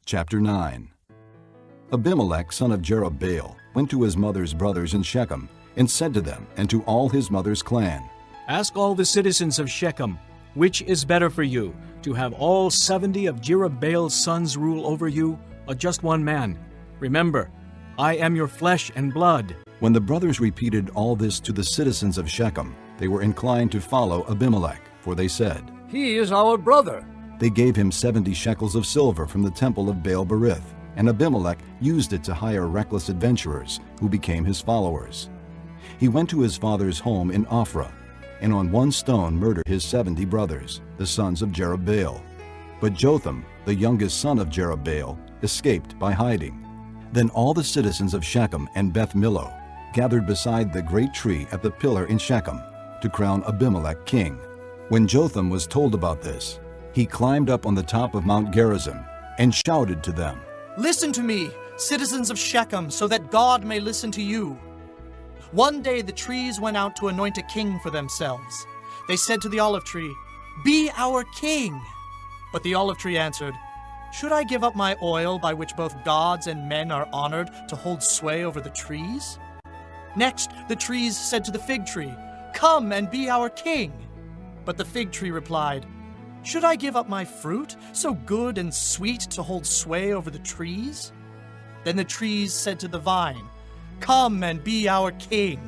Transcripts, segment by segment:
Chapter 9. Abimelek, son of Jerubbaal, went to his mother's brothers in Shechem, and said to them and to all his mother's clan, Ask all the citizens of Shechem, which is better for you, to have all 70 of Jerubbaal's sons rule over you, or just one man? Remember, I am your flesh and blood. When the brothers repeated all this to the citizens of Shechem, they were inclined to follow Abimelek, for they said, He is our brother. They gave him 70 shekels of silver from the temple of Baal-berith, and Abimelek used it to hire reckless adventurers, who became his followers. He went to his father's home in Ophrah, and on one stone murdered his 70 brothers, the sons of Jerubbaal. But Jotham, the youngest son of Jerubbaal, escaped by hiding. Then all the citizens of Shechem and Beth Millo gathered beside the great tree at the pillar in Shechem to crown Abimelek king. When Jotham was told about this, he climbed up on the top of Mount Gerizim and shouted to them, Listen to me, citizens of Shechem, so that God may listen to you. One day the trees went out to anoint a king for themselves. They said to the olive tree, Be our king. But the olive tree answered, Should I give up my oil by which both gods and men are honored to hold sway over the trees? Next, the trees said to the fig tree, Come and be our king. But the fig tree replied, Should I give up my fruit, so good and sweet, to hold sway over the trees? Then the trees said to the vine, Come and be our king.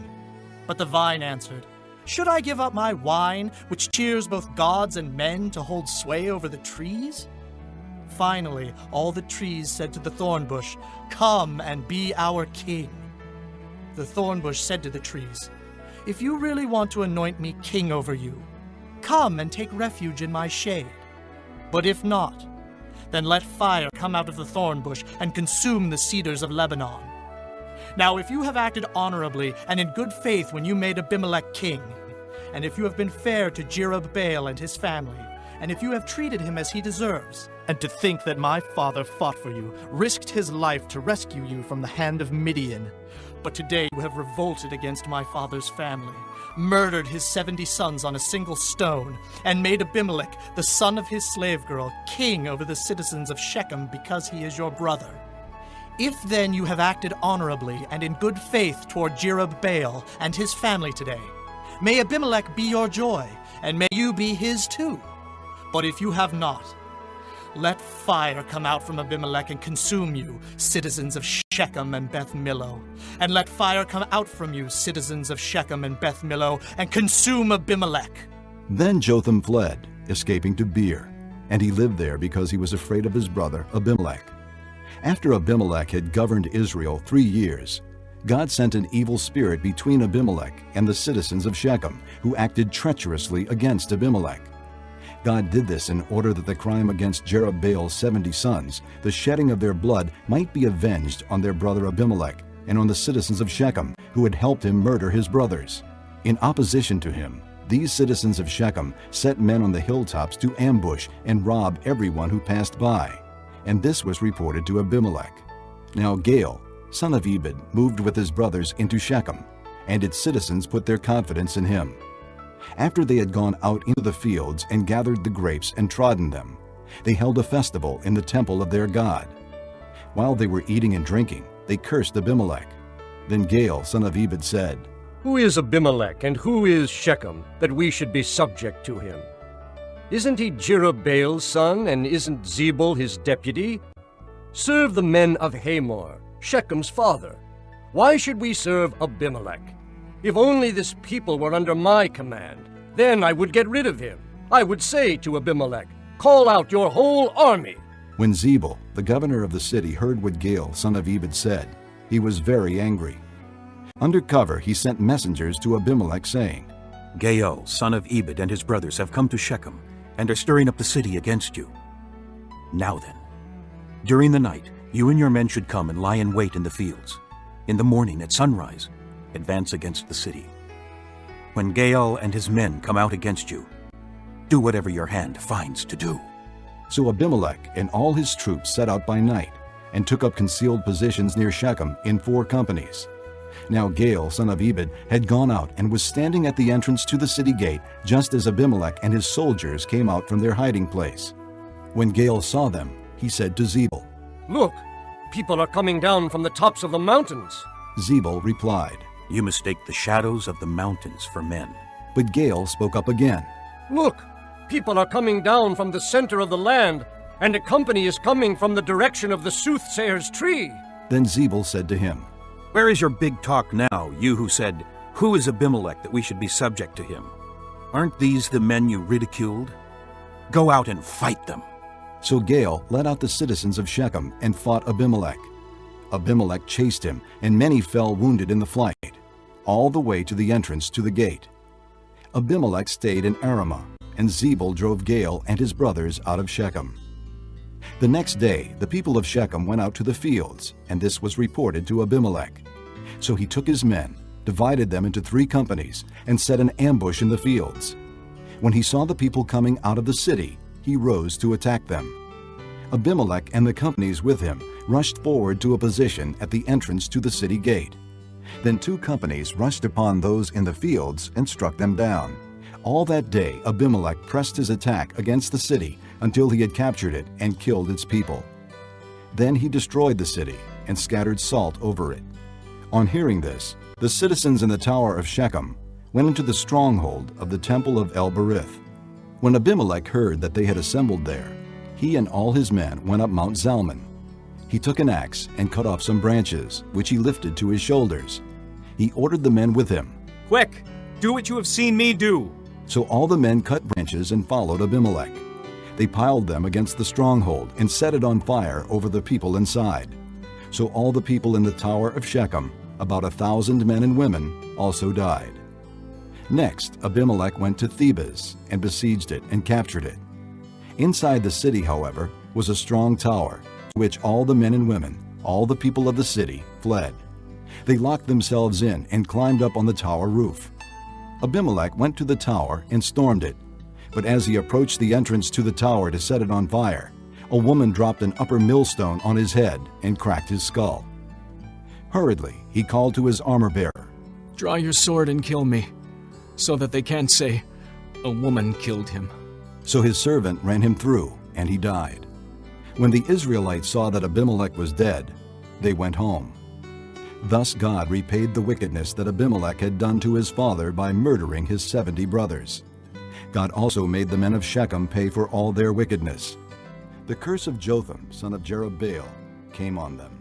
But the vine answered, Should I give up my wine, which cheers both gods and men, to hold sway over the trees? Finally, all the trees said to the thorn bush, Come and be our king. The thorn bush said to the trees, If you really want to anoint me king over you, come and take refuge in my shade. But if not, then let fire come out of the thorn bush and consume the cedars of Lebanon. Now if you have acted honorably and in good faith when you made Abimelek king, and if you have been fair to Jerubbaal and his family, and if you have treated him as he deserves, and to think that my father fought for you, risked his life to rescue you from the hand of Midian, but today you have revolted against my father's family, murdered his 70 sons on a single stone, and made Abimelek, the son of his slave girl, king over the citizens of Shechem because he is your brother. If then you have acted honorably and in good faith toward Jerubbaal and his family today, may Abimelek be your joy, and may you be his too. But if you have not, let fire come out from Abimelek and consume you, citizens of Shechem and Beth Millo. And let fire come out from you, citizens of Shechem and Beth Millo, and consume Abimelek. Then Jotham fled, escaping to Beer, and he lived there because he was afraid of his brother Abimelek. After Abimelek had governed Israel 3 years, God sent an evil spirit between Abimelek and the citizens of Shechem, who acted treacherously against Abimelek. God did this in order that the crime against Jerubbaal's 70 sons, the shedding of their blood, might be avenged on their brother Abimelek and on the citizens of Shechem, who had helped him murder his brothers. In opposition to him, these citizens of Shechem set men on the hilltops to ambush and rob everyone who passed by. And this was reported to Abimelek. Now Gaal, son of Ebed, moved with his brothers into Shechem, and its citizens put their confidence in him. After they had gone out into the fields and gathered the grapes and trodden them, they held a festival in the temple of their God. While they were eating and drinking, they cursed Abimelek. Then Gaal, son of Ebed, said, Who is Abimelek and who is Shechem, that we should be subject to him? Isn't he Jerubbaal's son, and isn't Zebul his deputy? Serve the men of Hamor, Shechem's father. Why should we serve Abimelek? If only this people were under my command, then I would get rid of him. I would say to Abimelek, Call out your whole army. When Zebul, the governor of the city, heard what Gaal, son of Ebed, said, he was very angry. Under cover, he sent messengers to Abimelek, saying, Gaal, son of Ebed, and his brothers have come to Shechem, and are stirring up the city against you. Now then, during the night, you and your men should come and lie in wait in the fields. In the morning at sunrise, advance against the city. When Gaal and his men come out against you, do whatever your hand finds to do. So Abimelek and all his troops set out by night and took up concealed positions near Shechem in 4 companies. Now Gaal, son of Ebed, had gone out and was standing at the entrance to the city gate just as Abimelek and his soldiers came out from their hiding place. When Gaal saw them, he said to Zebul, Look, people are coming down from the tops of the mountains. Zebul replied. You mistake the shadows of the mountains for men. But Gaal spoke up again. Look, people are coming down from the center of the land, and a company is coming from the direction of the soothsayer's tree. Then Zebul said to him, Where is your big talk now, you who said, Who is Abimelek that we should be subject to him? Aren't these the men you ridiculed? Go out and fight them. So Gaal led out the citizens of Shechem and fought Abimelek. Abimelek chased him, and many fell wounded in the flight, all the way to the entrance to the gate. Abimelek stayed in Aramah, and Zebul drove Gaal and his brothers out of Shechem. The next day the people of Shechem went out to the fields, and this was reported to Abimelek. So he took his men, divided them into 3 companies, and set an ambush in the fields. When he saw the people coming out of the city, he rose to attack them. Abimelek and the companies with him rushed forward to a position at the entrance to the city gate. Then 2 companies rushed upon those in the fields and struck them down. All that day Abimelek pressed his attack against the city until he had captured it and killed its people. Then he destroyed the city and scattered salt over it. On hearing this, the citizens in the tower of Shechem went into the stronghold of the temple of El-Berith. When Abimelek heard that they had assembled there, he and all his men went up Mount Zalmon. He took an axe and cut off some branches, which he lifted to his shoulders. He ordered the men with him, Quick, do what you have seen me do. So all the men cut branches and followed Abimelek. They piled them against the stronghold and set it on fire over the people inside. So all the people in the tower of Shechem, about 1,000 men and women, also died. Next, Abimelek went to Thebez and besieged it and captured it. Inside the city, however, was a strong tower, to which all the men and women, all the people of the city, fled. They locked themselves in and climbed up on the tower roof. Abimelek went to the tower and stormed it. But as he approached the entrance to the tower to set it on fire, a woman dropped an upper millstone on his head and cracked his skull. Hurriedly, he called to his armor-bearer, Draw your sword and kill me, so that they can't say, a woman killed him. So his servant ran him through, and he died. When the Israelites saw that Abimelek was dead, they went home. Thus God repaid the wickedness that Abimelek had done to his father by murdering his 70 brothers. God also made the men of Shechem pay for all their wickedness. The curse of Jotham, son of Jerubbaal, came on them.